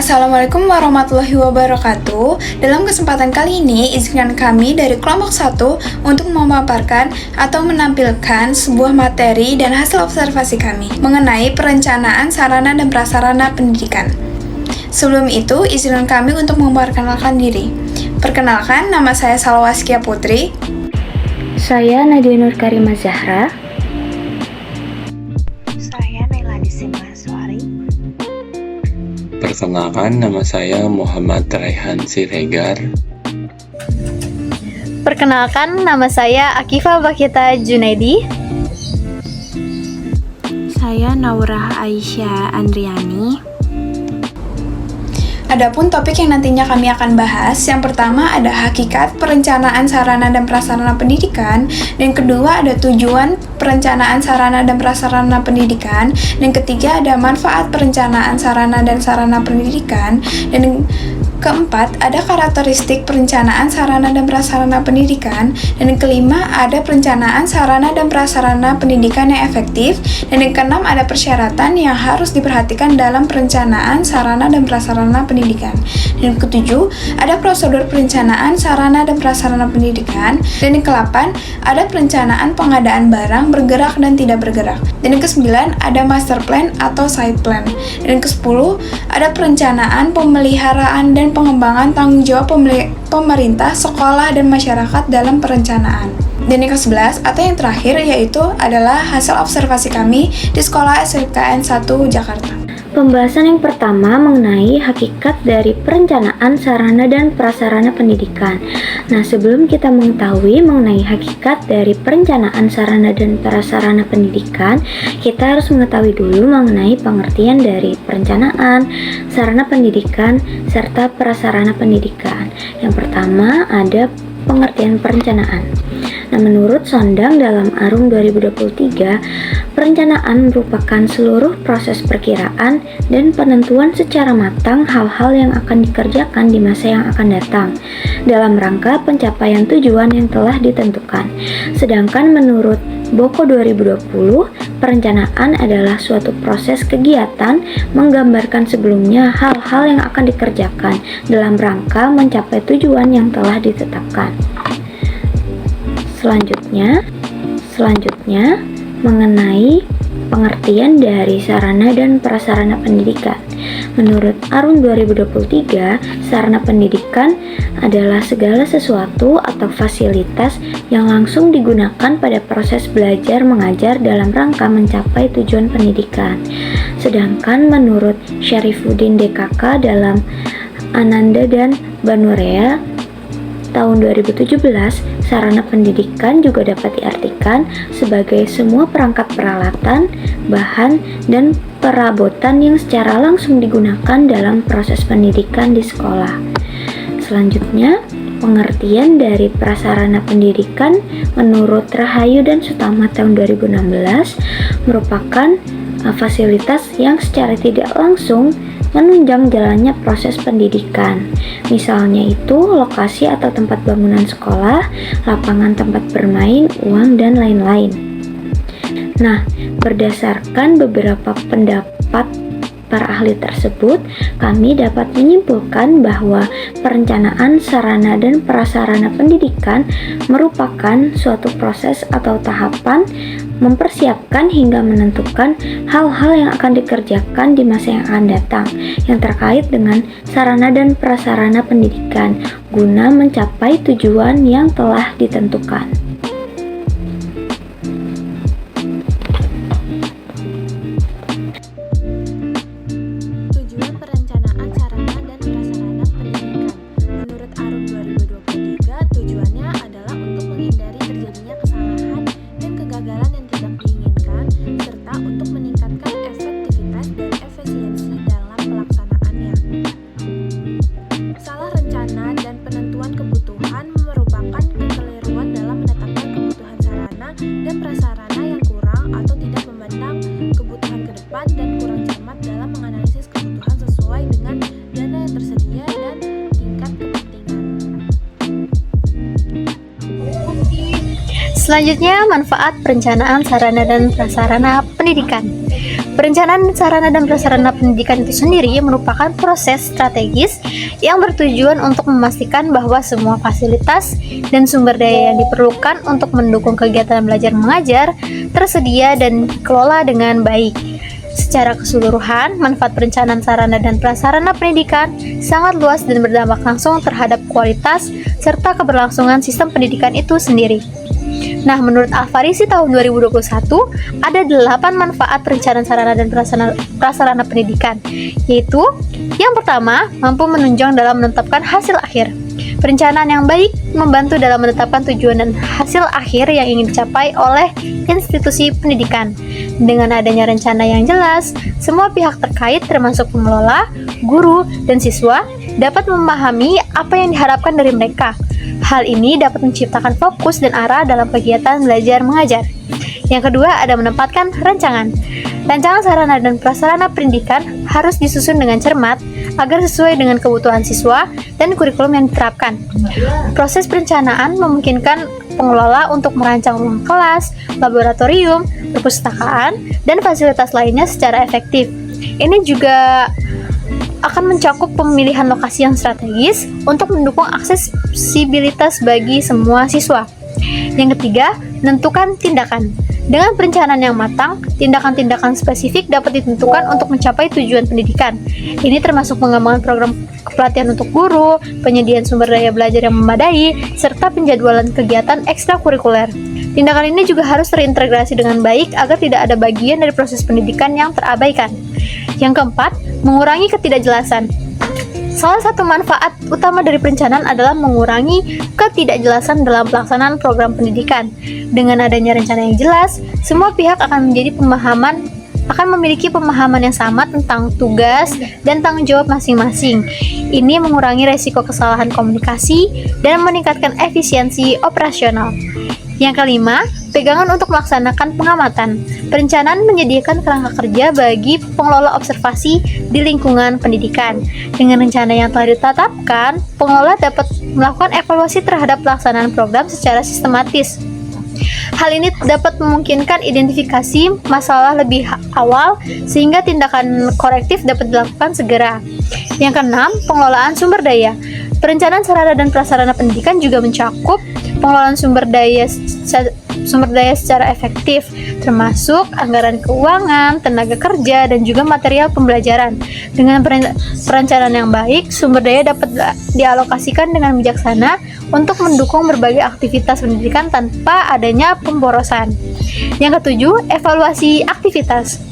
Assalamualaikum warahmatullahi wabarakatuh. Dalam kesempatan kali ini, izinkan kami dari kelompok 1 untuk memaparkan atau menampilkan sebuah materi dan hasil observasi kami mengenai perencanaan sarana dan prasarana pendidikan. Sebelum itu, izinkan kami untuk memperkenalkan diri. Perkenalkan, nama saya Salwaskia Putri. Saya Nadia Nur Karimah Zahra. Saya Naila Disimahaswari. Perkenalkan, nama saya Muhammad Raihan Siregar. Perkenalkan, nama saya Akifa Bakita Junaidi. Saya Naurah Aisyah Andriani. Adapun topik yang nantinya kami akan bahas, yang pertama ada hakikat perencanaan sarana dan prasarana pendidikan, dan kedua ada tujuan perencanaan sarana dan prasarana pendidikan, dan ketiga ada manfaat perencanaan sarana dan sarana pendidikan, dan yang keempat ada karakteristik perencanaan sarana dan prasarana pendidikan, dan yang kelima ada perencanaan sarana dan prasarana pendidikan yang efektif, dan yang keenam ada persyaratan yang harus diperhatikan dalam perencanaan sarana dan prasarana pendidikan. Dan yang ketujuh, ada prosedur perencanaan sarana dan prasarana pendidikan. Dan yang ke-8, ada perencanaan pengadaan barang bergerak dan tidak bergerak. Dan yang ke-9, ada master plan atau site plan. Dan yang ke-10, ada perencanaan pemeliharaan dan pengembangan tanggung jawab pemerintah, sekolah, dan masyarakat dalam perencanaan. Dan yang ke-11 atau yang terakhir yaitu adalah hasil observasi kami di Sekolah SMKN 1 Jakarta. Pembahasan yang pertama mengenai hakikat dari perencanaan sarana dan prasarana pendidikan. Nah, sebelum kita mengetahui mengenai hakikat dari perencanaan sarana dan prasarana pendidikan, kita harus mengetahui dulu mengenai pengertian dari perencanaan, sarana pendidikan, serta prasarana pendidikan. Yang pertama ada pengertian perencanaan. Nah, menurut Sondang dalam Arum 2023, perencanaan merupakan seluruh proses perkiraan dan penentuan secara matang hal-hal yang akan dikerjakan di masa yang akan datang dalam rangka pencapaian tujuan yang telah ditentukan. Sedangkan menurut Boko 2020, perencanaan adalah suatu proses kegiatan menggambarkan sebelumnya hal-hal yang akan dikerjakan dalam rangka mencapai tujuan yang telah ditetapkan. Selanjutnya mengenai pengertian dari sarana dan prasarana pendidikan. Menurut Arum 2023, sarana pendidikan adalah segala sesuatu atau fasilitas yang langsung digunakan pada proses belajar mengajar dalam rangka mencapai tujuan pendidikan. Sedangkan menurut Syarifuddin DKK dalam Ananda dan Banurea tahun 2017, sarana pendidikan juga dapat diartikan sebagai semua perangkat peralatan, bahan, dan perabotan yang secara langsung digunakan dalam proses pendidikan di sekolah. Selanjutnya, pengertian dari prasarana pendidikan menurut Rahayu dan Sutama tahun 2016 merupakan fasilitas yang secara tidak langsung menunjang jalannya proses pendidikan. Misalnya itu lokasi atau tempat bangunan sekolah, lapangan tempat bermain, uang, dan lain-lain. Nah, berdasarkan beberapa pendapat para ahli tersebut, kami dapat menyimpulkan bahwa perencanaan sarana dan prasarana pendidikan merupakan suatu proses atau tahapan mempersiapkan hingga menentukan hal-hal yang akan dikerjakan di masa yang akan datang yang terkait dengan sarana dan prasarana pendidikan guna mencapai tujuan yang telah ditentukan. Tujuan perencanaan sarana dan prasarana pendidikan. Menurut Arum 2023, tujuannya adalah untuk menghindari terjadinya kesalahan dan kegagalan yang tidak diinginkan, serta untuk meningkatkan efektivitas dan efisiensi dalam pelaksanaannya. Salah rencana dan penentuan kebutuhan merupakan kekeliruan dalam menetapkan kebutuhan sarana dan prasarana yang kurang atau tidak memandang kebutuhan ke depan dan kurang cermat dalam menganalisis kebutuhan sesuai dengan dana yang tersedia dan tingkat kepentingan. Selanjutnya, manfaat perencanaan sarana dan prasarana pendidikan. Perencanaan sarana dan prasarana pendidikan itu sendiri merupakan proses strategis yang bertujuan untuk memastikan bahwa semua fasilitas dan sumber daya yang diperlukan untuk mendukung kegiatan belajar mengajar tersedia dan dikelola dengan baik. Secara keseluruhan, manfaat perencanaan sarana dan prasarana pendidikan sangat luas dan berdampak langsung terhadap kualitas serta keberlangsungan sistem pendidikan itu sendiri. Nah, menurut Al-Farisi tahun 2021, ada 8 manfaat perencanaan sarana dan prasarana pendidikan, yaitu yang pertama, mampu menunjang dalam menetapkan hasil akhir. Perencanaan yang baik membantu dalam menetapkan tujuan dan hasil akhir yang ingin dicapai oleh institusi pendidikan. Dengan adanya rencana yang jelas, semua pihak terkait termasuk pengelola, guru, dan siswa dapat memahami apa yang diharapkan dari mereka. Hal ini dapat menciptakan fokus dan arah dalam kegiatan belajar mengajar. Yang kedua, ada menempatkan rancangan. Rancangan sarana dan prasarana pendidikan harus disusun dengan cermat agar sesuai dengan kebutuhan siswa dan kurikulum yang diterapkan. Proses perencanaan memungkinkan pengelola untuk merancang ruang kelas, laboratorium, perpustakaan, dan fasilitas lainnya secara efektif. Ini juga akan mencakup pemilihan lokasi yang strategis untuk mendukung aksesibilitas bagi semua siswa. Yang ketiga, menentukan tindakan. Dengan perencanaan yang matang, tindakan-tindakan spesifik dapat ditentukan untuk mencapai tujuan pendidikan. Ini termasuk pengembangan program pelatihan untuk guru, penyediaan sumber daya belajar yang memadai, serta penjadwalan kegiatan ekstrakurikuler. Tindakan ini juga harus terintegrasi dengan baik agar tidak ada bagian dari proses pendidikan yang terabaikan. Yang keempat, mengurangi ketidakjelasan. Salah satu manfaat utama dari perencanaan adalah mengurangi ketidakjelasan dalam pelaksanaan program pendidikan. Dengan adanya rencana yang jelas, semua pihak akan memiliki pemahaman yang sama tentang tugas dan tanggung jawab masing-masing. Ini mengurangi resiko kesalahan komunikasi dan meningkatkan efisiensi operasional. Yang kelima, pegangan untuk melaksanakan pengamatan. Perencanaan menyediakan kerangka kerja bagi pengelola observasi di lingkungan pendidikan. Dengan rencana yang telah ditetapkan, pengelola dapat melakukan evaluasi terhadap pelaksanaan program secara sistematis. Hal ini dapat memungkinkan identifikasi masalah lebih awal sehingga tindakan korektif dapat dilakukan segera. Yang keenam, pengelolaan sumber daya. Perencanaan sarana dan prasarana pendidikan juga mencakup pengelolaan sumber daya secara efektif, termasuk anggaran keuangan, tenaga kerja, dan juga material pembelajaran. Dengan perencanaan yang baik, sumber daya dapat dialokasikan dengan bijaksana untuk mendukung berbagai aktivitas pendidikan tanpa adanya pemborosan. Yang ketujuh, evaluasi aktivitas.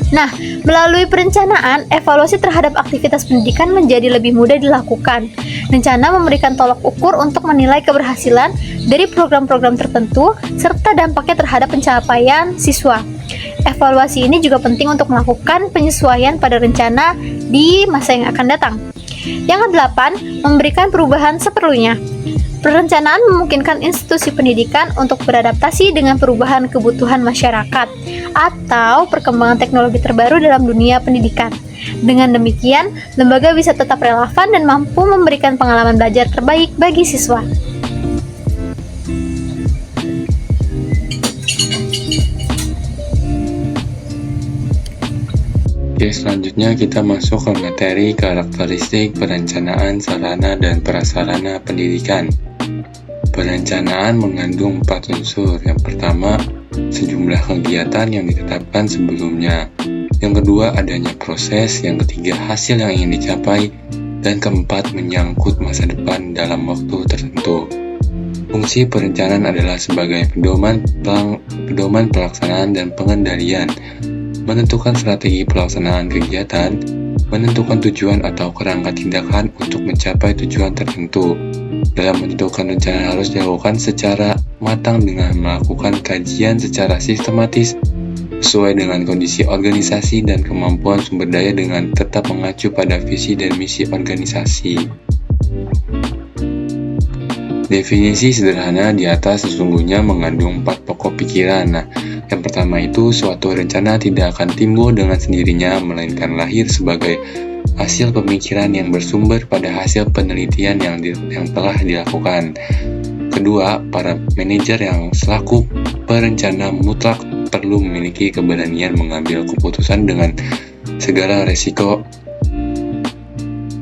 Nah, melalui perencanaan, evaluasi terhadap aktivitas pendidikan menjadi lebih mudah dilakukan. Rencana memberikan tolak ukur untuk menilai keberhasilan dari program-program tertentu serta dampaknya terhadap pencapaian siswa. Evaluasi ini juga penting untuk melakukan penyesuaian pada rencana di masa yang akan datang. Yang kedelapan, memberikan perubahan seperlunya. Perencanaan memungkinkan institusi pendidikan untuk beradaptasi dengan perubahan kebutuhan masyarakat atau perkembangan teknologi terbaru dalam dunia pendidikan. Dengan demikian, lembaga bisa tetap relevan dan mampu memberikan pengalaman belajar terbaik bagi siswa. Oke, selanjutnya kita masuk ke materi karakteristik perencanaan sarana dan prasarana pendidikan. Perencanaan mengandung 4 unsur. Yang pertama, sejumlah kegiatan yang ditetapkan sebelumnya. Yang kedua, adanya proses. Yang ketiga, hasil yang ingin dicapai. Dan keempat, menyangkut masa depan dalam waktu tertentu. Fungsi perencanaan adalah sebagai pedoman pelaksanaan dan pengendalian, menentukan strategi pelaksanaan kegiatan, menentukan tujuan atau kerangka tindakan untuk mencapai tujuan tertentu. Dalam menentukan rencana harus dilakukan secara matang dengan melakukan kajian secara sistematis sesuai dengan kondisi organisasi dan kemampuan sumber daya dengan tetap mengacu pada visi dan misi organisasi. Definisi sederhana di atas sesungguhnya mengandung 4 pokok pikiran. Nah, yang pertama itu, suatu rencana tidak akan timbul dengan sendirinya, melainkan lahir sebagai hasil pemikiran yang bersumber pada hasil penelitian yang telah dilakukan. Kedua, para manajer yang selaku perencana mutlak perlu memiliki keberanian mengambil keputusan dengan segala resiko.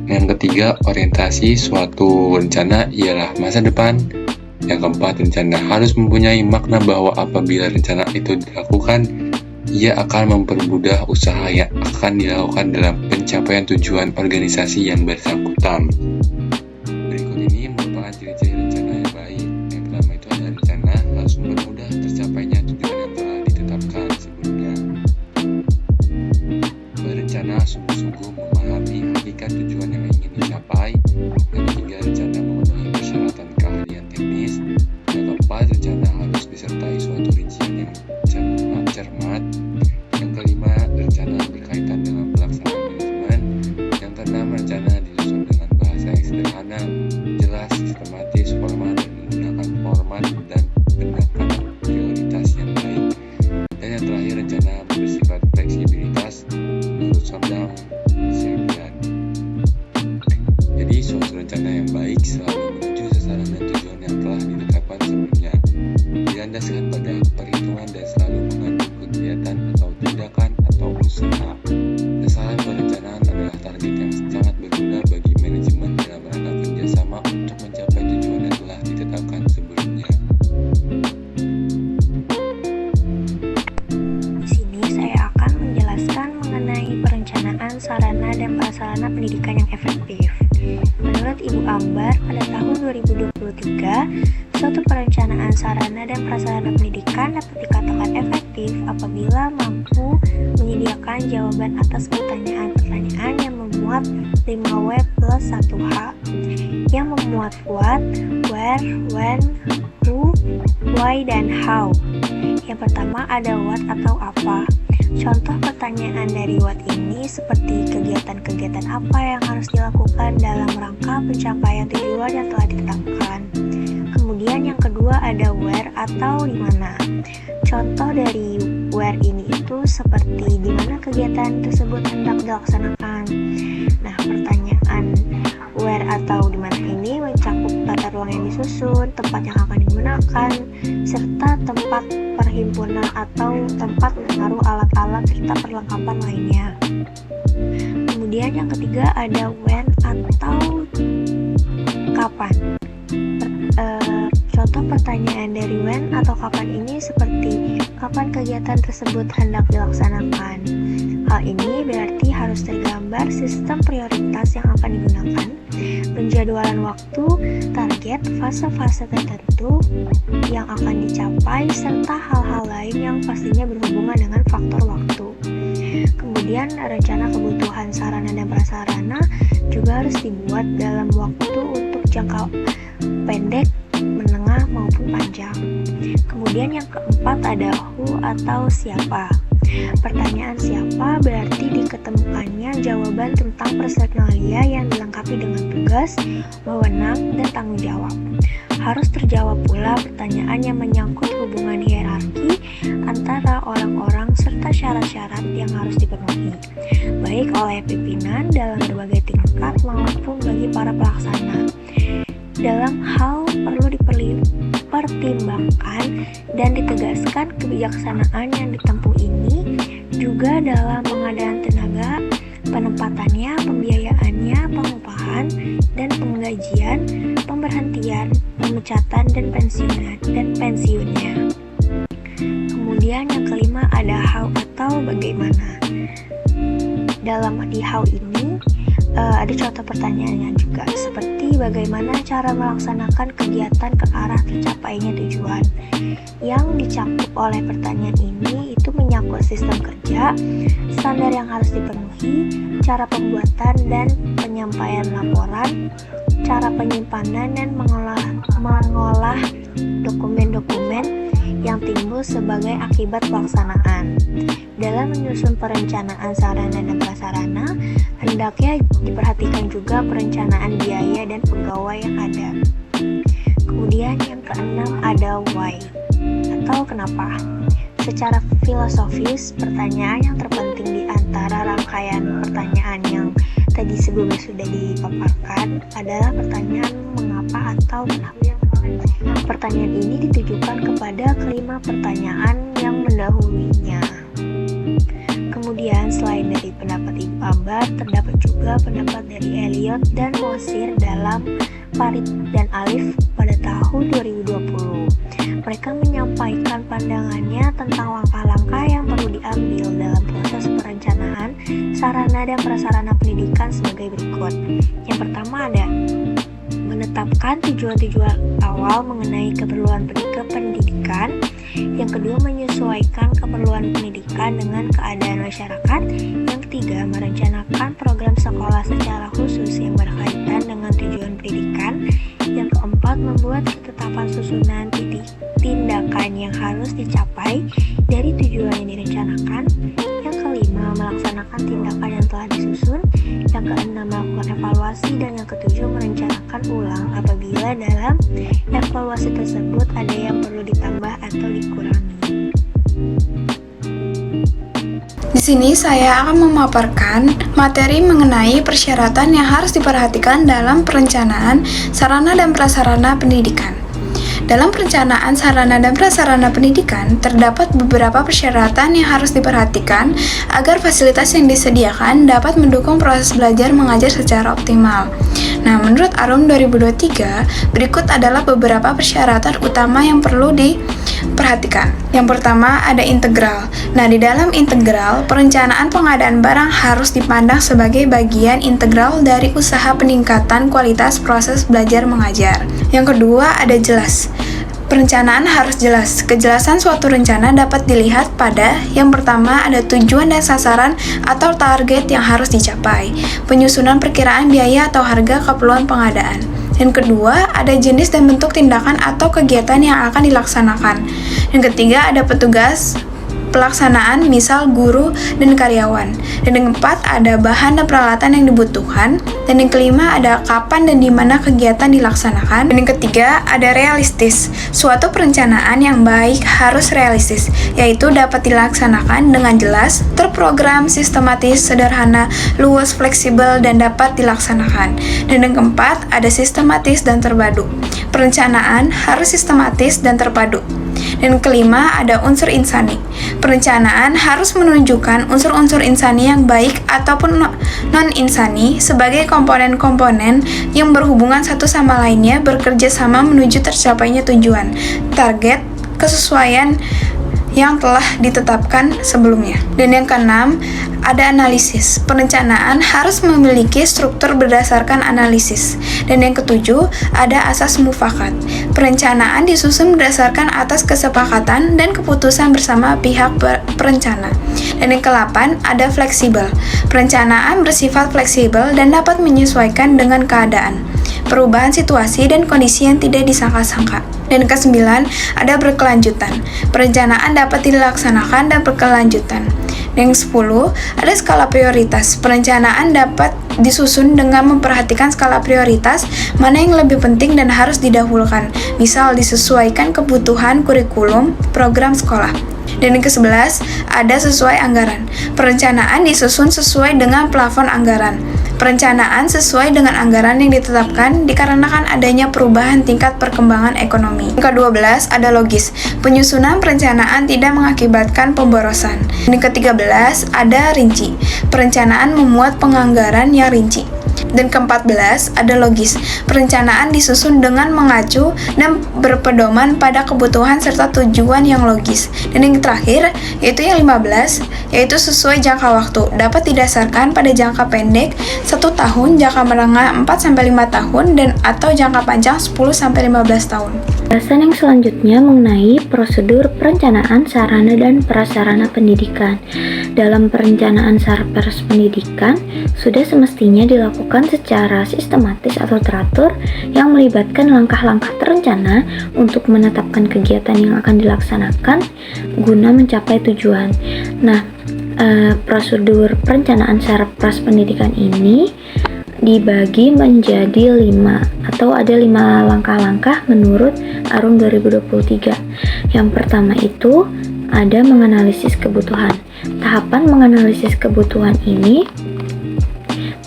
Yang ketiga, orientasi suatu rencana ialah masa depan. Yang keempat, rencana harus mempunyai makna bahwa apabila rencana itu dilakukan, ia akan mempermudah usaha yang akan dilakukan dalam pencapaian tujuan organisasi yang bersangkutan. Berikut ini merupakan ciri-ciri rencana yang baik. Yang pertama itu adalah rencana harus mempermudah tercapainya tujuan yang telah ditetapkan sebelumnya. Berencana sungguh-sungguh memahami hakikat tujuan yang ingin dicapai. Yang ketiga, rencana memenuhi persyaratan keahlian teknis. Yang keempat, rencana harus disertai suatu rincian yang cermat. Yang kelima, rencana berkaitan dengan pelaksanaan manajemen. Yang keenam, rencana disusun dengan bahasa yang sederhana, jelas, sistematis, formal, dan menggunakan format dan penekanan prioritas yang baik. Dan yang terakhir, rencana bersifat fleksibilitas menurut Sondang Serbian. Jadi, suatu rencana yang baik selalu menuju sasaran dan tujuan yang telah ditetapkan sebelumnya, dilandaskan pada perhitungan dan selalu mengandung kegiatan atau tindakan atau usaha. Sasaran perencanaan adalah target yang sangat berguna bagi manajemen dalam rangka kerjasama untuk mencapai tujuan yang telah ditetapkan sebelumnya. Di sini saya akan menjelaskan mengenai perencanaan sarana dan prasarana pendidikan yang efektif. Menurut Ibu Ambar, pada tahun 2023, suatu perencanaan sarana dan prasarana pendidikan dapat dikatakan efektif apabila mampu menyediakan jawaban atas pertanyaan-pertanyaan yang memuat 5W plus 1H, yang memuat what, where, when, who, why, dan how. Yang pertama ada what atau apa. Contoh pertanyaan dari what ini seperti kegiatan-kegiatan apa yang harus dilakukan dalam rangka pencapaian tujuan yang telah ditetapkan. Kemudian yang kedua ada where atau di mana. Contoh dari where ini itu seperti di mana kegiatan tersebut hendak dilaksanakan. Nah, pertanyaan where atau di mana ini mencakup tata ruang yang disusun, tempat yang akan digunakan, serta tempat perhimpunan atau tempat menaruh alat-alat serta perlengkapan lainnya. Kemudian yang ketiga ada when atau kapan. Contoh pertanyaan dari when atau kapan ini seperti kapan kegiatan tersebut hendak dilaksanakan. Hal ini berarti harus tergambar sistem prioritas yang akan digunakan, penjadwalan waktu, target, fase-fase tertentu yang akan dicapai, serta hal-hal lain yang pastinya berhubungan dengan faktor waktu. Kemudian rencana kebutuhan sarana dan prasarana juga harus dibuat dalam waktu untuk jangka pendek, menengah, maupun panjang. Kemudian yang keempat ada who atau siapa. Pertanyaan siapa berarti diketemukannya jawaban tentang personalia yang dilengkapi dengan tugas, wewenang, dan tanggung jawab. Harus terjawab pula pertanyaan yang menyangkut hubungan hierarki antara orang-orang serta syarat-syarat yang harus dipenuhi, baik oleh pimpinan dalam berbagai tingkat maupun bagi para pelaksana. Dalam hal perlu dipertimbangkan dan ditegaskan kebijaksanaan yang ditempuh ini juga dalam pengadaan tenaga, penempatannya, pembiayaannya, pengupahan, dan penggajian, pemberhentian, pemecatan, dan pensiunnya. Kemudian yang kelima ada how atau bagaimana. Dalam di how ini ada contoh pertanyaannya juga seperti bagaimana cara melaksanakan kegiatan ke arah tercapainya tujuan. Yang dicakup oleh pertanyaan ini itu menyangkut sistem kerja, standar yang harus dipenuhi, cara pembuatan dan penyampaian laporan, cara penyimpanan dan mengolah dokumen-dokumen yang timbul sebagai akibat pelaksanaan. Dalam menyusun perencanaan sarana dan prasarana, hendaknya diperhatikan juga perencanaan biaya dan pegawai yang ada. Kemudian yang keenam ada why atau kenapa. Secara filosofis, pertanyaan yang terpenting di antara rangkaian pertanyaan yang tadi sebelumnya sudah dipaparkan adalah pertanyaan mengapa atau kenapa. Pertanyaan ini ditujukan kepada kelima pertanyaan yang mendahulunya. Kemudian selain dari pendapat Ibu Ambar, terdapat juga pendapat dari Elliot dan Mosir dalam Farid dan Alif pada tahun 2020. Mereka menyampaikan pandangannya tentang langkah-langkah yang perlu diambil dalam proses perencanaan sarana dan prasarana pendidikan sebagai berikut. Yang pertama ada menetapkan tujuan-tujuan awal mengenai keperluan pendidikan. Yang kedua, menyesuaikan keperluan pendidikan dengan keadaan masyarakat. Yang ketiga, merencanakan program sekolah secara khusus yang berkaitan dengan tujuan pendidikan. Yang keempat, membuat ketetapan susunan tindakan yang harus dicapai dari tujuan yang direncanakan. Yang kelima, melaksanakan tindakan yang telah disusun. Yang keenam, melakukan evaluasi. Dan yang ketujuh, merencanakan ulang apabila dalam evaluasi tersebut ada yang perlu ditambah atau dikurangi. Di sini saya akan memaparkan materi mengenai persyaratan yang harus diperhatikan dalam perencanaan sarana dan prasarana pendidikan. Dalam perencanaan sarana dan prasarana pendidikan, terdapat beberapa persyaratan yang harus diperhatikan agar fasilitas yang disediakan dapat mendukung proses belajar mengajar secara optimal. Nah, menurut ARUM 2023, berikut adalah beberapa persyaratan utama yang perlu diperhatikan. Yang pertama, ada integral. Nah, di dalam integral, perencanaan pengadaan barang harus dipandang sebagai bagian integral dari usaha peningkatan kualitas proses belajar mengajar. Yang kedua, ada jelas. Perencanaan harus jelas. Kejelasan suatu rencana dapat dilihat pada yang pertama ada tujuan dan sasaran atau target yang harus dicapai, penyusunan perkiraan biaya atau harga keperluan pengadaan. Yang kedua, ada jenis dan bentuk tindakan atau kegiatan yang akan dilaksanakan. Yang ketiga, ada petugas pelaksanaan, misal guru dan karyawan. Dan yang keempat, ada bahan dan peralatan yang dibutuhkan. Dan yang kelima, ada kapan dan di mana kegiatan dilaksanakan. Dan yang ketiga, ada realistis. Suatu perencanaan yang baik harus realistis, yaitu dapat dilaksanakan dengan jelas, terprogram, sistematis, sederhana, luas, fleksibel, dan dapat dilaksanakan. Dan yang keempat, ada sistematis dan terpadu. Perencanaan harus sistematis dan terpadu. Dan kelima, ada unsur insani. Perencanaan harus menunjukkan unsur-unsur insani yang baik ataupun non-insani sebagai komponen-komponen yang berhubungan satu sama lainnya bekerja sama menuju tercapainya tujuan, target, kesesuaian yang telah ditetapkan sebelumnya. Dan yang keenam, ada analisis. Perencanaan harus memiliki struktur berdasarkan analisis. Dan yang ketujuh, ada asas mufakat. Perencanaan disusun berdasarkan atas kesepakatan dan keputusan bersama pihak perencana. Dan yang ke-8, ada fleksibel. Perencanaan bersifat fleksibel dan dapat menyesuaikan dengan keadaan, perubahan situasi dan kondisi yang tidak disangka-sangka. Dan ke-9, ada berkelanjutan. Perencanaan dapat dilaksanakan dan berkelanjutan. Dan yang 10, ada skala prioritas. Perencanaan dapat disusun dengan memperhatikan skala prioritas mana yang lebih penting dan harus didahulukan. Misal disesuaikan kebutuhan kurikulum program sekolah. Dan yang ke-11, ada sesuai anggaran. Perencanaan disusun sesuai dengan plafon anggaran. Perencanaan sesuai dengan anggaran yang ditetapkan dikarenakan adanya perubahan tingkat perkembangan ekonomi. Yang ke-12, ada logis. Penyusunan perencanaan tidak mengakibatkan pemborosan. Yang ke-13, ada rinci. Perencanaan memuat penganggaran yang rinci. Dan ke-14, ada logis. Perencanaan disusun dengan mengacu dan berpedoman pada kebutuhan serta tujuan yang logis. Dan yang terakhir, yaitu yang 15, yaitu sesuai jangka waktu. Dapat didasarkan pada jangka pendek 1 tahun, jangka menengah 4-5 tahun, dan atau jangka panjang 10-15 tahun. Bahasan yang selanjutnya mengenai prosedur perencanaan sarana dan prasarana pendidikan. Dalam perencanaan sarpers pendidikan, sudah semestinya dilakukan secara sistematis atau teratur yang melibatkan langkah-langkah terencana untuk menetapkan kegiatan yang akan dilaksanakan guna mencapai tujuan. Nah, prosedur perencanaan sarpers pendidikan ini dibagi menjadi 5 atau ada 5 langkah-langkah menurut ARUM 2023. Yang pertama itu ada menganalisis kebutuhan. Tahapan menganalisis kebutuhan ini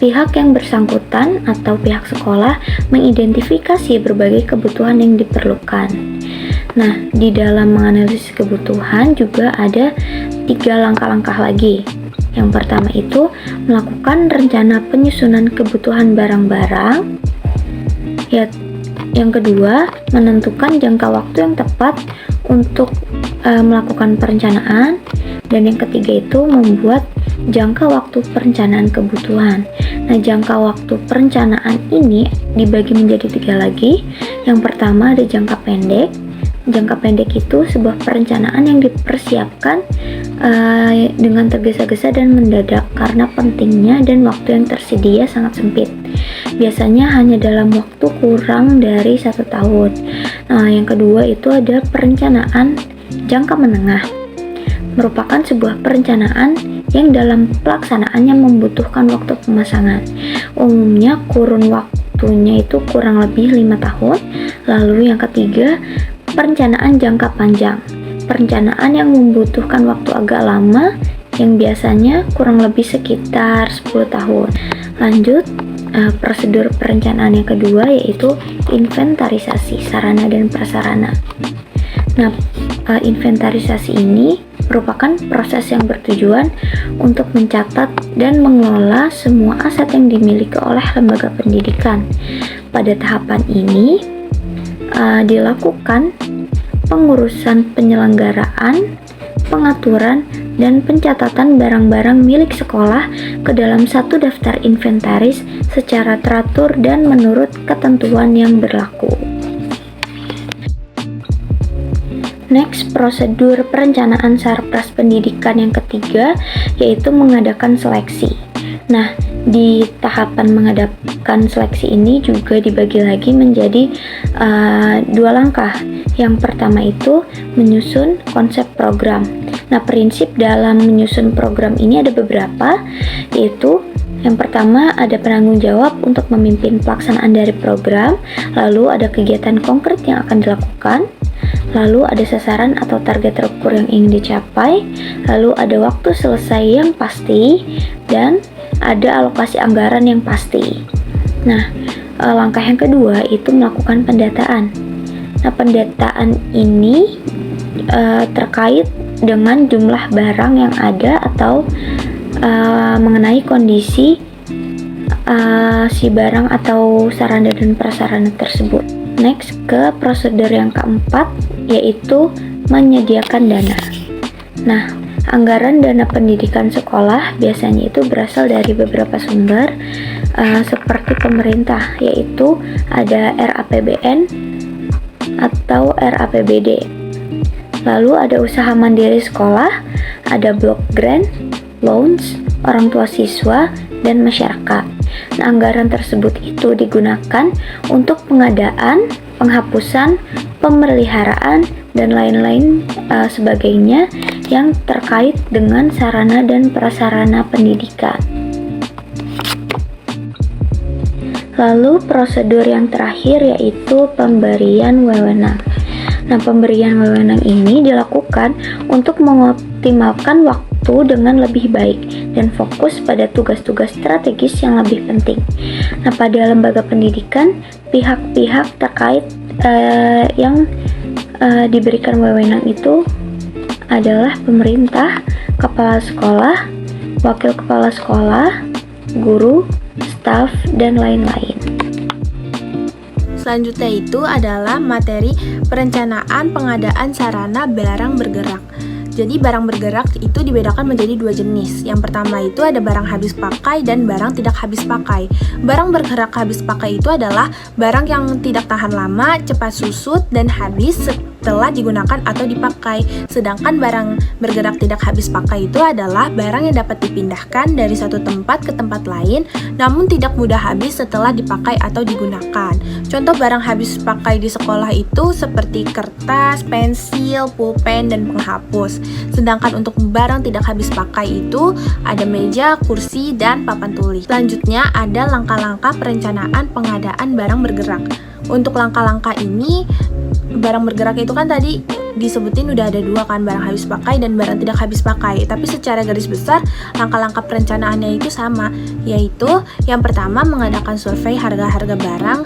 pihak yang bersangkutan atau pihak sekolah mengidentifikasi berbagai kebutuhan yang diperlukan. Nah, di dalam menganalisis kebutuhan juga ada 3 langkah-langkah lagi. Yang pertama itu melakukan rencana penyusunan kebutuhan barang-barang. Yang kedua, menentukan jangka waktu yang tepat untuk melakukan perencanaan. Dan yang ketiga itu membuat jangka waktu perencanaan kebutuhan. Nah, jangka waktu perencanaan ini dibagi menjadi 3 lagi. Yang pertama ada jangka pendek. Jangka pendek itu sebuah perencanaan yang dipersiapkan dengan tergesa-gesa dan mendadak karena pentingnya dan waktu yang tersedia sangat sempit. Biasanya hanya dalam waktu kurang dari 1 tahun. Nah, yang kedua itu ada perencanaan jangka menengah. Merupakan sebuah perencanaan yang dalam pelaksanaannya membutuhkan waktu pemasangan. Umumnya kurun waktunya itu kurang lebih 5 tahun. Lalu yang ketiga, perencanaan jangka panjang. Perencanaan yang membutuhkan waktu agak lama yang biasanya kurang lebih sekitar 10 tahun. Lanjut, prosedur perencanaan yang kedua yaitu inventarisasi sarana dan prasarana. Nah, inventarisasi ini merupakan proses yang bertujuan untuk mencatat dan mengelola semua aset yang dimiliki oleh lembaga pendidikan. Pada tahapan ini dilakukan pengurusan penyelenggaraan, pengaturan, dan pencatatan barang-barang milik sekolah ke dalam satu daftar inventaris secara teratur dan menurut ketentuan yang berlaku. Next, prosedur perencanaan sarpras pendidikan yang ketiga yaitu mengadakan seleksi. Nah, di tahapan mengadakan seleksi ini juga dibagi lagi menjadi 2 langkah. Yang pertama itu menyusun konsep program. Nah, prinsip dalam menyusun program ini ada beberapa, yaitu yang pertama ada penanggung jawab untuk memimpin pelaksanaan dari program, lalu ada kegiatan konkret yang akan dilakukan, lalu ada sasaran atau target terukur yang ingin dicapai, lalu ada waktu selesai yang pasti, dan ada alokasi anggaran yang pasti. Nah, langkah yang kedua itu melakukan pendataan. Nah, pendataan ini terkait dengan jumlah barang yang ada atau mengenai kondisi si barang atau sarana dan prasarana tersebut. Next, ke prosedur yang keempat yaitu menyediakan dana. Nah, anggaran dana pendidikan sekolah biasanya itu berasal dari beberapa sumber seperti pemerintah, yaitu ada RAPBN atau RAPBD. Lalu ada usaha mandiri sekolah, ada block grant, loans, orang tua siswa, dan masyarakat. Nah, anggaran tersebut itu digunakan untuk pengadaan, penghapusan, pemeliharaan, dan lain-lain sebagainya yang terkait dengan sarana dan prasarana pendidikan. Lalu prosedur yang terakhir yaitu pemberian wewenang. Nah, pemberian wewenang ini dilakukan untuk mengoptimalkan waktu dengan lebih baik dan fokus pada tugas-tugas strategis yang lebih penting. Nah, pada lembaga pendidikan, pihak-pihak terkait yang diberikan wewenang itu adalah pemerintah, kepala sekolah, wakil kepala sekolah, guru, staf, dan lain-lain. Selanjutnya itu adalah materi perencanaan pengadaan sarana barang bergerak. Jadi barang bergerak itu dibedakan menjadi 2 jenis. Yang pertama itu ada barang habis pakai dan barang tidak habis pakai. Barang bergerak habis pakai itu adalah barang yang tidak tahan lama, cepat susut, dan habis setelah digunakan atau dipakai. Sedangkan barang bergerak tidak habis pakai itu adalah barang yang dapat dipindahkan dari satu tempat ke tempat lain, namun tidak mudah habis setelah dipakai atau digunakan. Contoh barang habis pakai di sekolah itu seperti kertas, pensil, pulpen, dan penghapus. Sedangkan untuk barang tidak habis pakai itu ada meja, kursi, dan papan tulis. Selanjutnya ada langkah-langkah perencanaan pengadaan barang bergerak. Untuk langkah-langkah ini, barang bergerak itu kan tadi disebutin udah ada dua kan, barang habis pakai dan barang tidak habis pakai. Tapi secara garis besar langkah-langkah perencanaannya itu sama, yaitu yang pertama mengadakan survei harga-harga barang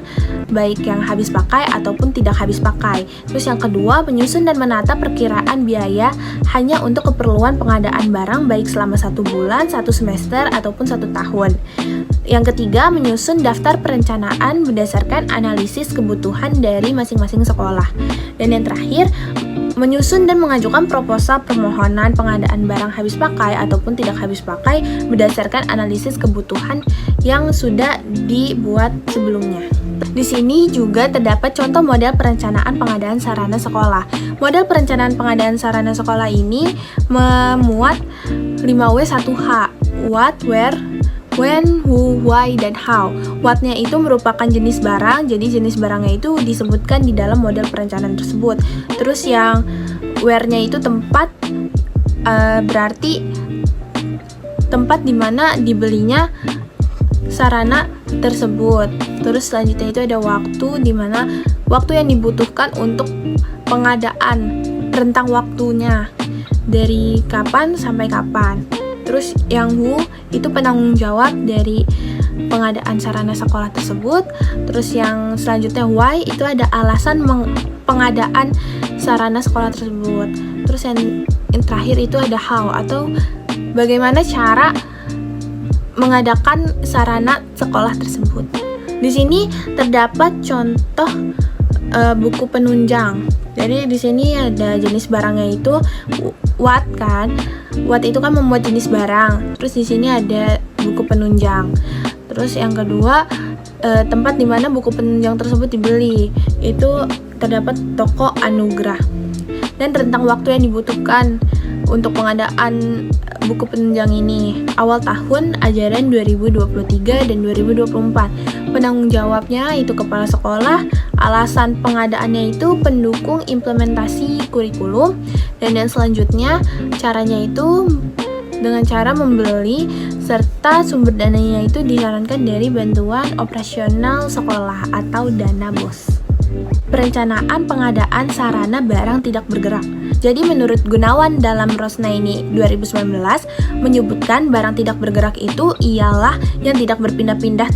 baik yang habis pakai ataupun tidak habis pakai. Terus yang kedua menyusun dan menata perkiraan biaya hanya untuk keperluan pengadaan barang baik selama 1 bulan, 1 semester ataupun 1 tahun. Yang ketiga, menyusun daftar perencanaan berdasarkan analisis kebutuhan dari masing-masing sekolah. Dan yang terakhir, menyusun dan mengajukan proposal permohonan pengadaan barang habis pakai ataupun tidak habis pakai berdasarkan analisis kebutuhan yang sudah dibuat sebelumnya. Di sini juga terdapat contoh model perencanaan pengadaan sarana sekolah. Model perencanaan pengadaan sarana sekolah ini memuat 5W1H, what, where, when, who, why, dan how. What-nya itu merupakan jenis barang, jadi jenis barangnya itu disebutkan di dalam model perencanaan tersebut. Terus yang where-nya itu tempat, berarti tempat di mana dibelinya sarana tersebut. Terus selanjutnya itu ada waktu, di mana waktu yang dibutuhkan untuk pengadaan, rentang waktunya dari kapan sampai kapan. Terus yang who itu penanggung jawab dari pengadaan sarana sekolah tersebut. Terus yang selanjutnya why itu ada alasan pengadaan sarana sekolah tersebut. Terus yang terakhir itu ada how atau bagaimana cara mengadakan sarana sekolah tersebut. Di sini terdapat contoh buku penunjang. Jadi di sini ada jenis barangnya itu what kan. What itu kan membuat jenis barang. Terus di sini ada buku penunjang. Terus yang kedua tempat di mana buku penunjang tersebut dibeli. Itu terdapat toko Anugrah. Dan rentang waktu yang dibutuhkan untuk pengadaan buku penunjang ini awal tahun ajaran 2023 dan 2024. Penanggung jawabnya itu kepala sekolah, alasan pengadaannya itu pendukung implementasi kurikulum, dan yang selanjutnya caranya itu dengan cara membeli serta sumber dananya itu disarankan dari bantuan operasional sekolah atau dana BOS. Perencanaan pengadaan sarana barang tidak bergerak. Jadi menurut Gunawan dalam Rosnaini 2019 menyebutkan barang tidak bergerak itu ialah yang tidak berpindah-pindah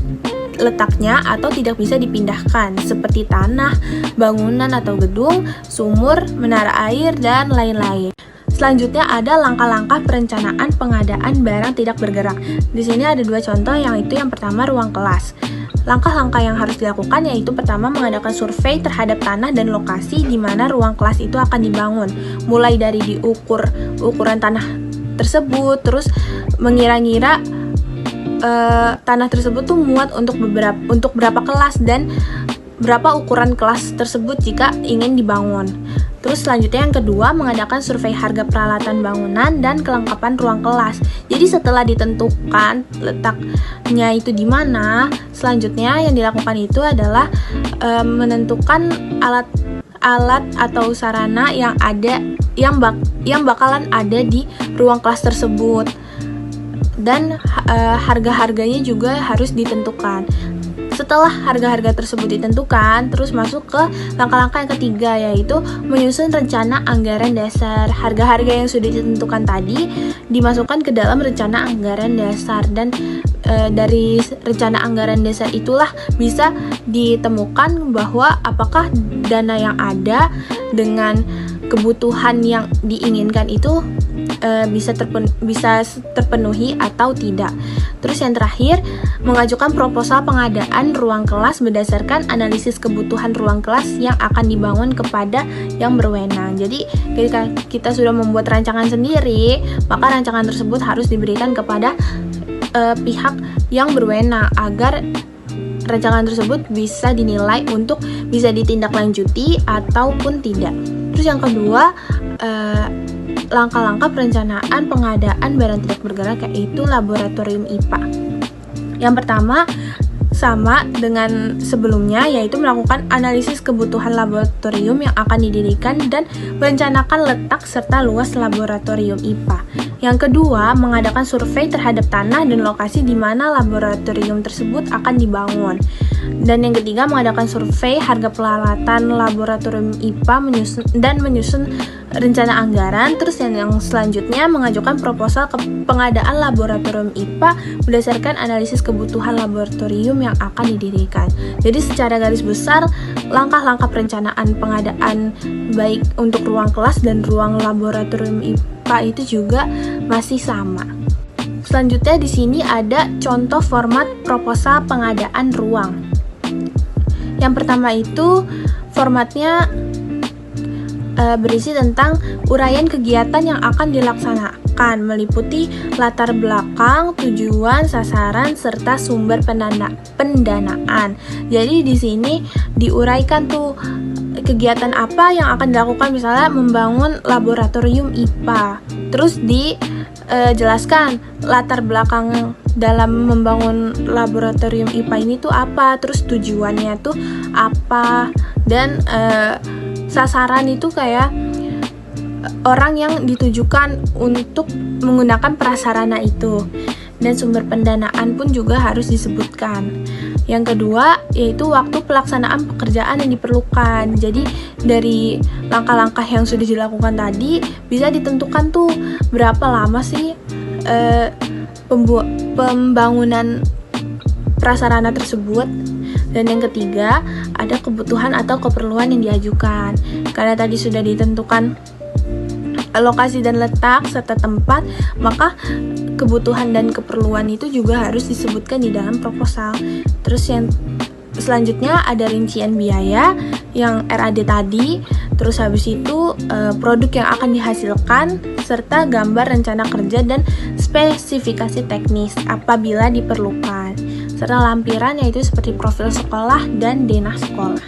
letaknya atau tidak bisa dipindahkan seperti tanah, bangunan atau gedung, sumur, menara air, dan lain-lain. Selanjutnya ada langkah-langkah perencanaan pengadaan barang tidak bergerak. Di sini ada 2 contoh, yang pertama ruang kelas. Langkah-langkah yang harus dilakukan yaitu pertama mengadakan survei terhadap tanah dan lokasi di mana ruang kelas itu akan dibangun. Mulai dari ukuran tanah tersebut, terus mengira-ngira tanah tersebut tuh muat untuk berapa kelas dan berapa ukuran kelas tersebut jika ingin dibangun. Terus selanjutnya yang kedua mengadakan survei harga peralatan bangunan dan kelengkapan ruang kelas. Jadi setelah ditentukan letaknya itu di mana, selanjutnya yang dilakukan itu adalah menentukan alat atau sarana yang ada yang bakalan ada di ruang kelas tersebut. Dan harga-harganya juga harus ditentukan. Setelah harga-harga tersebut ditentukan, terus masuk ke langkah-langkah yang ketiga, yaitu menyusun rencana anggaran dasar. Harga-harga yang sudah ditentukan tadi dimasukkan ke dalam rencana anggaran dasar, dan dari rencana anggaran dasar itulah bisa ditemukan bahwa apakah dana yang ada dengan kebutuhan yang diinginkan itu bisa terpenuhi atau tidak. Terus yang terakhir, mengajukan proposal pengadaan ruang kelas berdasarkan analisis kebutuhan ruang kelas yang akan dibangun kepada yang berwenang. Jadi ketika kita sudah membuat rancangan sendiri, maka rancangan tersebut harus diberikan kepada pihak yang berwenang agar rancangan tersebut bisa dinilai untuk bisa ditindaklanjuti ataupun tidak. Terus yang kedua, langkah-langkah perencanaan pengadaan barang tidak bergerak, yaitu laboratorium IPA. Yang pertama sama dengan sebelumnya, yaitu melakukan analisis kebutuhan laboratorium yang akan didirikan dan merencanakan letak serta luas laboratorium IPA. Yang kedua, mengadakan survei terhadap tanah dan lokasi di mana laboratorium tersebut akan dibangun. Dan yang ketiga, mengadakan survei harga peralatan laboratorium IPA menyusun rencana anggaran. Terus yang selanjutnya, mengajukan proposal ke pengadaan laboratorium IPA berdasarkan analisis kebutuhan laboratorium yang akan didirikan. Jadi secara garis besar, langkah-langkah perencanaan pengadaan baik untuk ruang kelas dan ruang laboratorium IPA itu juga masih sama. Selanjutnya di sini ada contoh format proposal pengadaan ruang. Yang pertama itu formatnya berisi tentang uraian kegiatan yang akan dilaksanakan, meliputi latar belakang, tujuan, sasaran, serta sumber pendanaan. Jadi di sini diuraikan tuh kegiatan apa yang akan dilakukan, misalnya membangun laboratorium IPA. Terus dijelaskan latar belakang dalam membangun laboratorium IPA ini tuh apa, terus tujuannya tuh apa, dan sasaran itu kayak orang yang ditujukan untuk menggunakan prasarana itu, dan sumber pendanaan pun juga harus disebutkan. Yang kedua yaitu waktu pelaksanaan pekerjaan yang diperlukan. Jadi dari langkah-langkah yang sudah dilakukan tadi bisa ditentukan tuh berapa lama sih pembangunan prasarana tersebut. Dan yang ketiga ada kebutuhan atau keperluan yang diajukan. Karena tadi sudah ditentukan lokasi dan letak serta tempat, maka kebutuhan dan keperluan itu juga harus disebutkan di dalam proposal. Terus yang selanjutnya ada rincian biaya yang RAD tadi, terus habis itu produk yang akan dihasilkan, serta gambar rencana kerja dan spesifikasi teknis apabila diperlukan, serta lampiran yaitu seperti profil sekolah dan denah sekolah.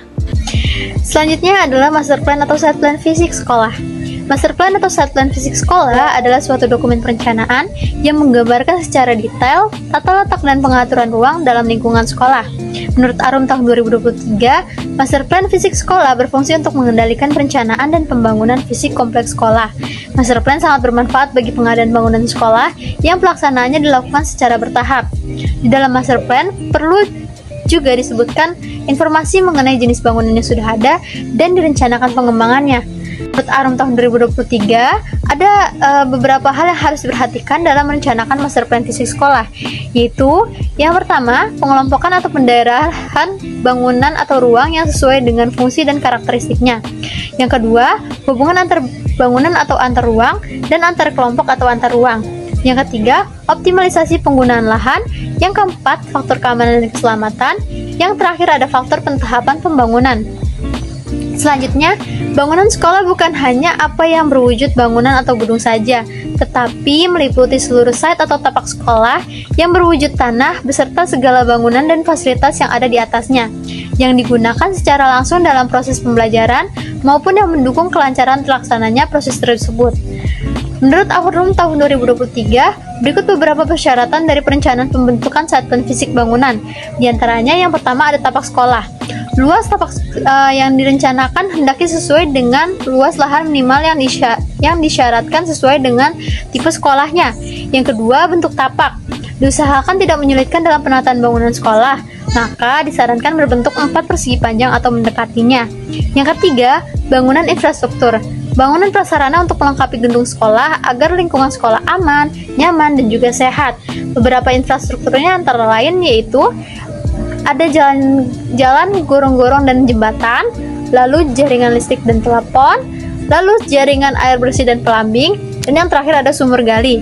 Selanjutnya adalah master plan atau set plan fisik sekolah. Master plan atau set plan fisik sekolah adalah suatu dokumen perencanaan yang menggambarkan secara detail tata letak dan pengaturan ruang dalam lingkungan sekolah. Menurut Arum tahun 2023, master plan fisik sekolah berfungsi untuk mengendalikan perencanaan dan pembangunan fisik kompleks sekolah. Master plan sangat bermanfaat bagi pengadaan bangunan sekolah yang pelaksanaannya dilakukan secara bertahap. Di dalam master plan perlu juga disebutkan informasi mengenai jenis bangunan yang sudah ada dan direncanakan pengembangannya. Menurut Arum tahun 2023, ada beberapa hal yang harus diperhatikan dalam merencanakan master plan fisik sekolah, yaitu yang pertama, pengelompokan atau pendaerahan bangunan atau ruang yang sesuai dengan fungsi dan karakteristiknya. Yang kedua, hubungan antar bangunan atau antar ruang dan antar kelompok atau antar ruang. Yang ketiga, optimalisasi penggunaan lahan. Yang keempat, faktor keamanan dan keselamatan. Yang terakhir ada faktor pentahapan pembangunan. Selanjutnya, bangunan sekolah bukan hanya apa yang berwujud bangunan atau gedung saja, tetapi meliputi seluruh site atau tapak sekolah yang berwujud tanah beserta segala bangunan dan fasilitas yang ada di atasnya, yang digunakan secara langsung dalam proses pembelajaran maupun yang mendukung kelancaran terlaksananya proses tersebut. Menurut Arum tahun 2023, berikut beberapa persyaratan dari perencanaan pembentukan site plan fisik bangunan. Di antaranya yang pertama ada tapak sekolah. Luas tapak yang direncanakan hendaknya sesuai dengan luas lahan minimal yang disyaratkan sesuai dengan tipe sekolahnya. Yang kedua, bentuk tapak. Diusahakan tidak menyulitkan dalam penataan bangunan sekolah, maka disarankan berbentuk 4 persegi panjang atau mendekatinya. Yang ketiga, bangunan infrastruktur. Bangunan prasarana untuk melengkapi gedung sekolah agar lingkungan sekolah aman, nyaman, dan juga sehat. Beberapa infrastrukturnya antara lain yaitu ada jalan, gorong-gorong dan jembatan, lalu jaringan listrik dan telepon, lalu jaringan air bersih dan pelambing, dan yang terakhir ada sumur gali.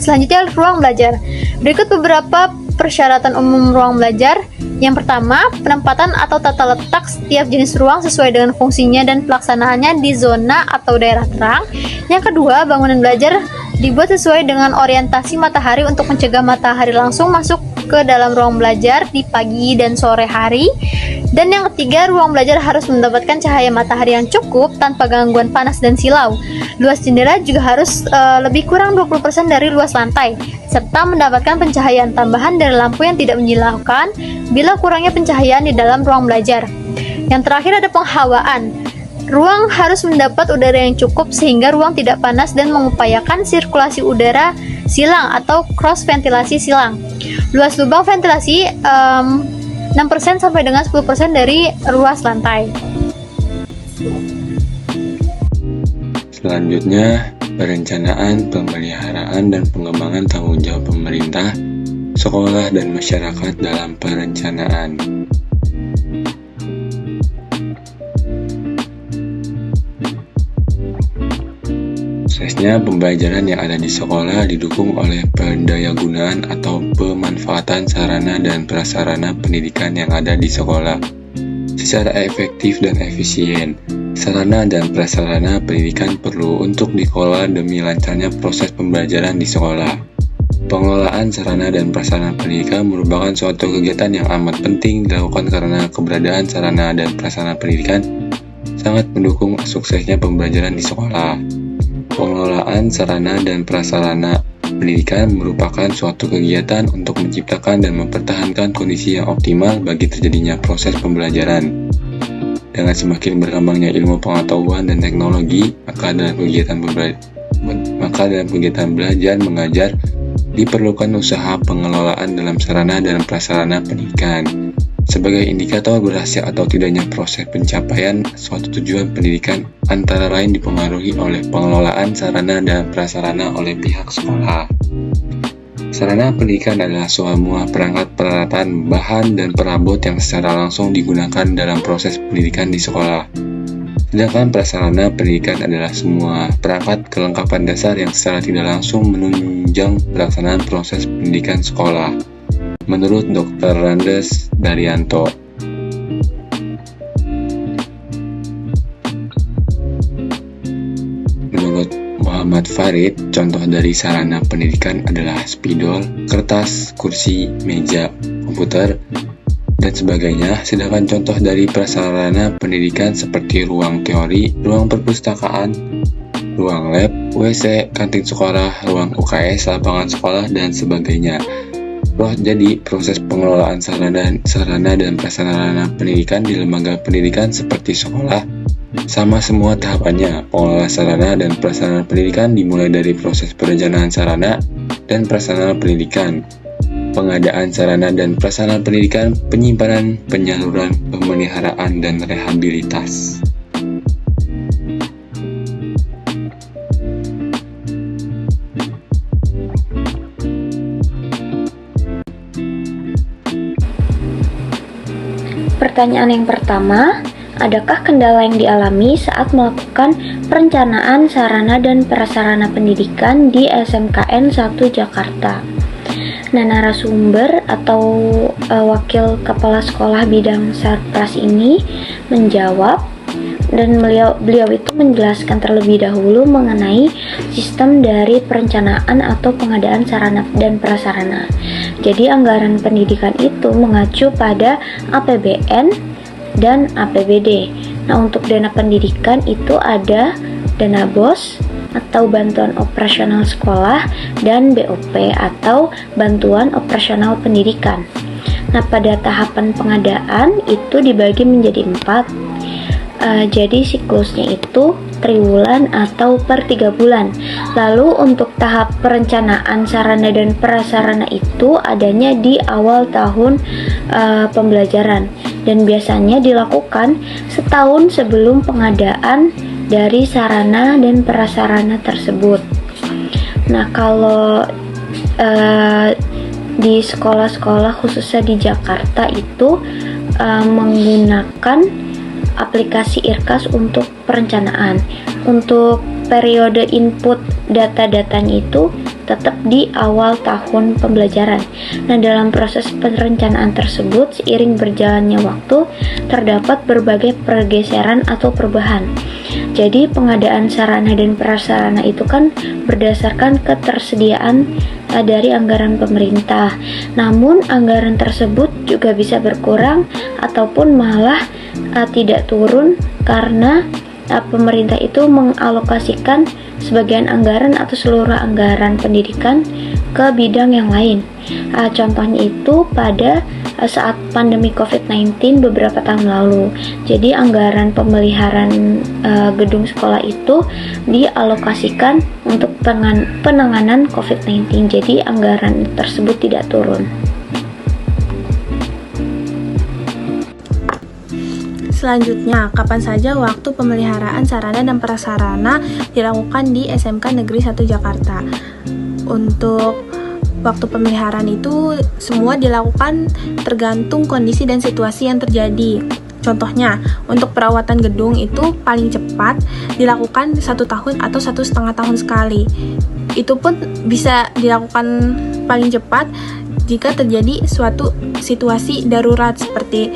Selanjutnya ruang belajar. Berikut beberapa persyaratan umum ruang belajar. Yang pertama, penempatan atau tata letak setiap jenis ruang sesuai dengan fungsinya dan pelaksanaannya di zona atau daerah terang. Yang kedua, bangunan belajar dibuat sesuai dengan orientasi matahari untuk mencegah matahari langsung masuk ke dalam ruang belajar di pagi dan sore hari. Dan yang ketiga, ruang belajar harus mendapatkan cahaya matahari yang cukup tanpa gangguan panas dan silau. Luas jendela juga harus lebih kurang 20% dari luas lantai, serta mendapatkan pencahayaan tambahan dari lampu yang tidak menyilaukan bila kurangnya pencahayaan di dalam ruang belajar. Yang terakhir ada penghawaan. Ruang harus mendapat udara yang cukup sehingga ruang tidak panas dan mengupayakan sirkulasi udara silang atau cross ventilasi silang. Luas lubang ventilasi 6% sampai dengan 10% dari luas lantai. Selanjutnya, perencanaan, pemeliharaan, dan pengembangan tanggung jawab pemerintah, sekolah, dan masyarakat dalam perencanaan. Prosesnya, pembelajaran yang ada di sekolah didukung oleh pendayagunaan atau pemanfaatan sarana dan prasarana pendidikan yang ada di sekolah secara efektif dan efisien. Sarana dan prasarana pendidikan perlu untuk dikelola demi lancarnya proses pembelajaran di sekolah. Pengelolaan sarana dan prasarana pendidikan merupakan suatu kegiatan yang amat penting dilakukan karena keberadaan sarana dan prasarana pendidikan sangat mendukung suksesnya pembelajaran di sekolah. Pengelolaan sarana dan prasarana pendidikan merupakan suatu kegiatan untuk menciptakan dan mempertahankan kondisi yang optimal bagi terjadinya proses pembelajaran. Dengan semakin berkembangnya ilmu pengetahuan dan teknologi, maka dalam kegiatan belajar mengajar diperlukan usaha pengelolaan dalam sarana dan prasarana pendidikan. Sebagai indikator berhasil atau tidaknya proses pencapaian suatu tujuan pendidikan antara lain dipengaruhi oleh pengelolaan sarana dan prasarana oleh pihak sekolah. Sarana pendidikan adalah semua perangkat, peralatan, bahan, dan perabot yang secara langsung digunakan dalam proses pendidikan di sekolah. Sedangkan prasarana pendidikan adalah semua perangkat kelengkapan dasar yang secara tidak langsung menunjang pelaksanaan proses pendidikan sekolah. Menurut Dr. Randes Daryanto. Menurut Muhammad Farid, contoh dari sarana pendidikan adalah spidol, kertas, kursi, meja, komputer, dan sebagainya. Sedangkan contoh dari prasarana pendidikan seperti ruang teori, ruang perpustakaan, ruang lab, WC, kantin sekolah, ruang UKS, lapangan sekolah, dan sebagainya. Jadi, proses pengelolaan sarana dan prasarana pendidikan di lembaga pendidikan seperti sekolah sama semua tahapannya. Pengelolaan sarana dan prasarana pendidikan dimulai dari proses perencanaan sarana dan prasarana pendidikan, pengadaan sarana dan prasarana pendidikan, penyimpanan, penyaluran, pemeliharaan, dan rehabilitas. Pertanyaan yang pertama, adakah kendala yang dialami saat melakukan perencanaan sarana dan prasarana pendidikan di SMKN 1 Jakarta? Nah, narasumber atau wakil kepala sekolah bidang Sarpras ini menjawab, dan beliau itu menjelaskan terlebih dahulu mengenai sistem dari perencanaan atau pengadaan sarana dan prasarana. Jadi anggaran pendidikan itu mengacu pada APBN dan APBD. Nah, untuk dana pendidikan itu ada dana BOS atau bantuan operasional sekolah dan BOP atau bantuan operasional pendidikan. Nah, pada tahapan pengadaan itu dibagi menjadi 4. Jadi siklusnya itu triwulan atau per 3 bulan. Lalu untuk tahap perencanaan sarana dan prasarana itu adanya di awal tahun pembelajaran dan biasanya dilakukan setahun sebelum pengadaan dari sarana dan prasarana tersebut. Nah, kalau di sekolah-sekolah khususnya di Jakarta itu menggunakan aplikasi IRCAS untuk perencanaan. Untuk periode input data-datanya itu tetap di awal tahun pembelajaran. Nah, dalam proses perencanaan tersebut, seiring berjalannya waktu, terdapat berbagai pergeseran atau perubahan. Jadi, pengadaan sarana dan prasarana itu kan berdasarkan ketersediaan dari anggaran pemerintah. Namun, anggaran tersebut juga bisa berkurang ataupun malah tidak turun karena pemerintah itu mengalokasikan sebagian anggaran atau seluruh anggaran pendidikan ke bidang yang lain. Contohnya itu pada saat pandemi COVID-19 beberapa tahun lalu. Jadi anggaran pemeliharaan gedung sekolah itu dialokasikan untuk penanganan COVID-19. Jadi anggaran tersebut tidak turun. Selanjutnya, kapan saja waktu pemeliharaan sarana dan prasarana dilakukan di SMK Negeri 1 Jakarta? Untuk waktu pemeliharaan itu semua dilakukan tergantung kondisi dan situasi yang terjadi. Contohnya, untuk perawatan gedung itu paling cepat dilakukan 1 tahun atau 1,5 tahun sekali. Itu pun bisa dilakukan paling cepat jika terjadi suatu situasi darurat seperti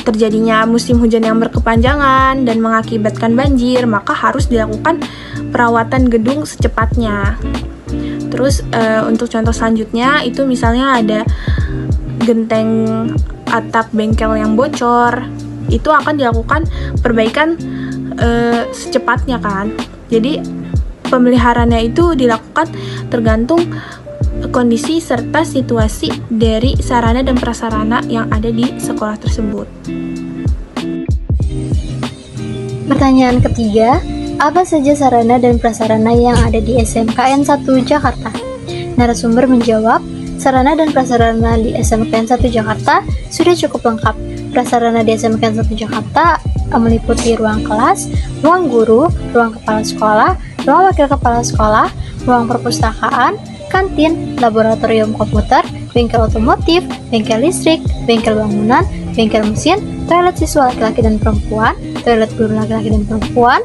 terjadinya musim hujan yang berkepanjangan dan mengakibatkan banjir, maka harus dilakukan perawatan gedung secepatnya. Terus untuk contoh selanjutnya itu misalnya ada genteng atap bengkel yang bocor, itu akan dilakukan perbaikan secepatnya kan. Jadi pemeliharaannya itu dilakukan tergantung kondisi serta situasi dari sarana dan prasarana yang ada di sekolah tersebut. Pertanyaan ketiga, apa saja sarana dan prasarana yang ada di SMKN 1 Jakarta? Narasumber menjawab, sarana dan prasarana di SMKN 1 Jakarta sudah cukup lengkap. Prasarana di SMKN 1 Jakarta meliputi ruang kelas, ruang guru, ruang kepala sekolah, ruang wakil kepala sekolah, ruang perpustakaan, kantin, laboratorium komputer, bengkel otomotif, bengkel listrik, bengkel bangunan, bengkel mesin, toilet siswa laki-laki dan perempuan, toilet guru laki-laki dan perempuan,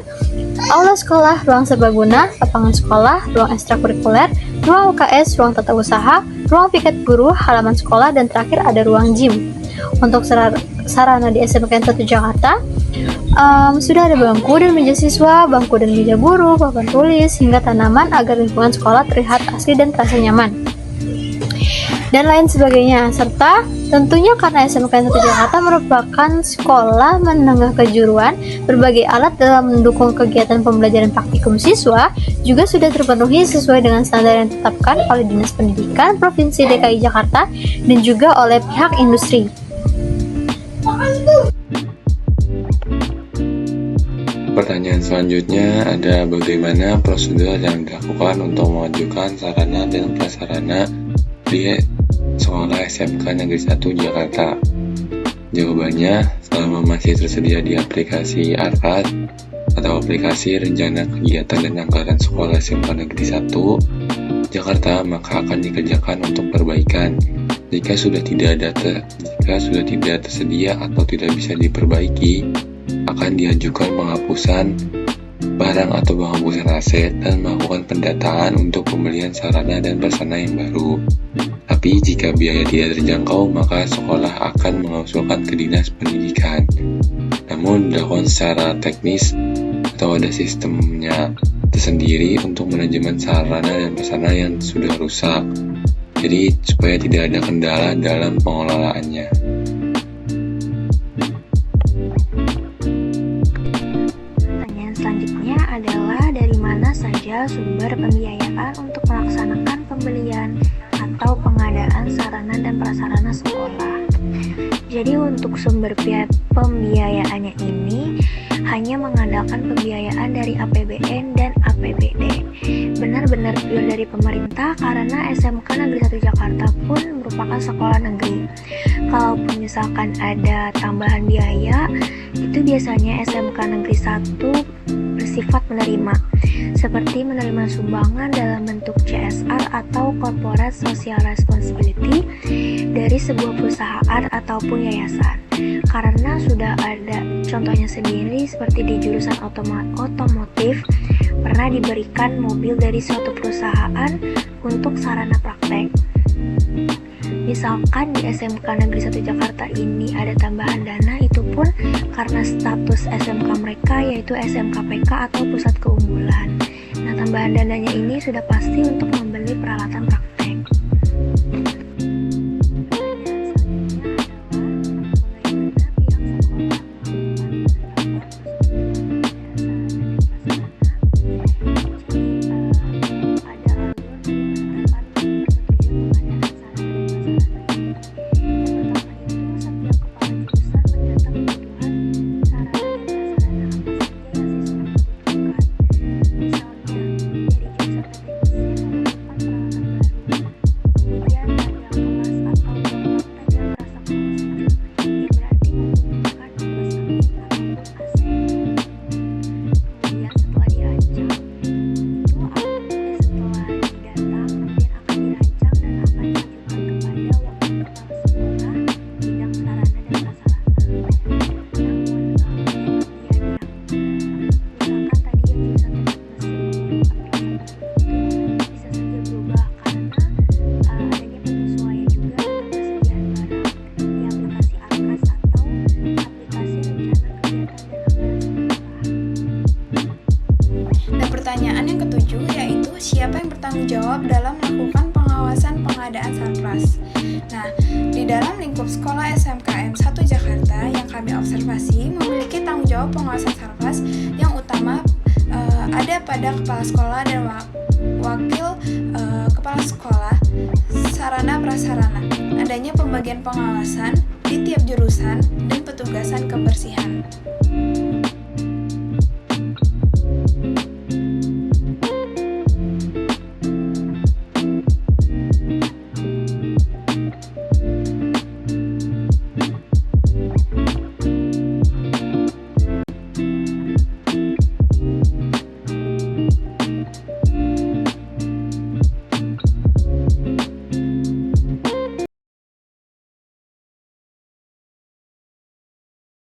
aula sekolah, ruang serbaguna, lapangan sekolah, ruang ekstrakurikuler, ruang UKS, ruang tata usaha, ruang piket guru, halaman sekolah, dan terakhir ada ruang gym. Untuk sarana di SMKN 1 Jakarta, sudah ada bangku dan meja siswa, bangku dan meja guru, papan tulis, hingga tanaman agar lingkungan sekolah terlihat asli dan terasa nyaman, dan lain sebagainya. Serta tentunya karena SMKN 1 Jakarta merupakan sekolah menengah kejuruan, berbagai alat dalam mendukung kegiatan pembelajaran praktikum siswa juga sudah terpenuhi sesuai dengan standar yang ditetapkan oleh Dinas Pendidikan Provinsi DKI Jakarta dan juga oleh pihak industri. Pertanyaan selanjutnya ada bagaimana prosedur yang dilakukan untuk memajukan sarana dan prasarana di sekolah SMK Negeri 1 Jakarta? Jawabannya, selama masih tersedia di aplikasi ARKAD atau aplikasi Rencana Kegiatan dan Anggaran Sekolah SMK Negeri 1 Jakarta, maka akan dikerjakan untuk perbaikan. Jika sudah tidak tersedia atau tidak bisa diperbaiki, akan diajukan penghapusan barang atau penghapusan aset dan melakukan pendataan untuk pembelian sarana dan prasarana yang baru. Tapi jika biaya tidak terjangkau, maka sekolah akan mengusulkan ke Dinas Pendidikan. Namun dilakukan secara teknis atau ada sistemnya tersendiri untuk manajemen sarana dan prasarana yang sudah rusak. Jadi supaya tidak ada kendala dalam pengelolaannya. Pertanyaan selanjutnya adalah dari mana saja sumber pembiayaan untuk melaksanakan pembelian atau pengadaan sarana dan prasarana sekolah. Jadi untuk sumber pembiayaannya ini hanya mengandalkan pembiayaan dari APBN dan APBD. Benar-benar pure dari pemerintah karena SMK Negeri 1 Jakarta pun merupakan sekolah negeri. Kalaupun misalkan ada tambahan biaya, itu biasanya SMK Negeri 1 bersifat menerima, seperti menerima sumbangan dalam bentuk CSR atau Corporate Social Responsibility dari sebuah perusahaan ataupun yayasan. Karena sudah ada contohnya sendiri seperti di jurusan otomotif pernah diberikan mobil dari suatu perusahaan untuk sarana praktek. Misalkan di SMK Negeri 1 Jakarta ini ada tambahan dana, itu pun karena status SMK mereka yaitu SMKPK atau Pusat Keunggulan. Nah, tambahan dananya ini sudah pasti untuk membeli peralatan praktek. Pertanyaan yang ketujuh yaitu siapa yang bertanggung jawab dalam melakukan pengawasan pengadaan sarpras. Nah, di dalam lingkup sekolah SMKM 1 Jakarta yang kami observasi memiliki tanggung jawab pengawasan sarpras yang utama ada pada kepala sekolah dan wakil kepala sekolah sarana prasarana. Adanya pembagian pengawasan di tiap jurusan dan petugasan kebersihan.